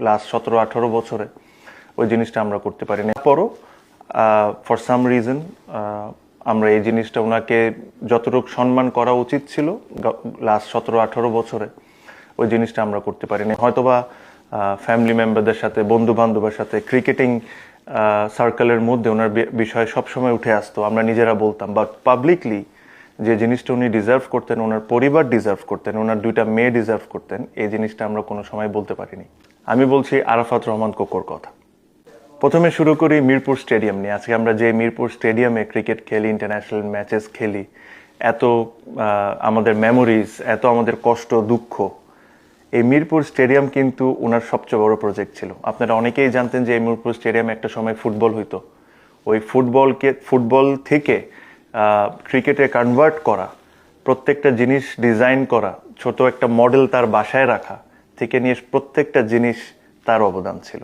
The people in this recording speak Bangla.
লাস্ট 17-18 বছরে ওই জিনিসটা আমরা করতে পারি না। পরও ফর সাম রিজন আমরা এই জিনিসটা ওনাকে যতটুকু সম্মান করা উচিত ছিল লাস্ট 17-18 বছরে ওই জিনিসটা আমরা করতে পারি না। হয়তোবা ফ্যামিলি মেম্বারদের সাথে, বন্ধু বান্ধবের সাথে, ক্রিকেটিং সার্কেলের মধ্যে ওনার বিষয় সবসময় উঠে আসতো, আমরা নিজেরা বলতাম, বাট পাবলিকলি যে জিনিসটা উনি ডিজার্ভ করতেন, ওনার পরিবার ডিজার্ভ করতেন, ওনার 2টা মেয়ে ডিজার্ভ করতেন, এই জিনিসটা আমরা কোনো সময় বলতে পারিনি। আমি বলছি আরাফাত রহমান কোকোর কথা। প্রথমে শুরু করি মিরপুর স্টেডিয়াম নিয়ে। আজকে আমরা যে মিরপুর স্টেডিয়ামে ক্রিকেট খেলি, ইন্টারন্যাশনাল ম্যাচেস খেলি, এত আমাদের মেমোরিজ, এত আমাদের কষ্ট দুঃখ, এই মিরপুর স্টেডিয়াম কিন্তু ওনার সবচেয়ে বড় প্রজেক্ট ছিল। আপনারা অনেকেই জানতেন যে এই মিরপুর স্টেডিয়ামে একটা সময় ফুটবল হইতো। ওই ফুটবল থেকে ক্রিকেটে কনভার্ট করা, প্রত্যেকটা জিনিস ডিজাইন করা, ছোট একটা মডেল তার বাসায় রাখা থেকে নিয়ে প্রত্যেকটা জিনিস তার অবদান ছিল।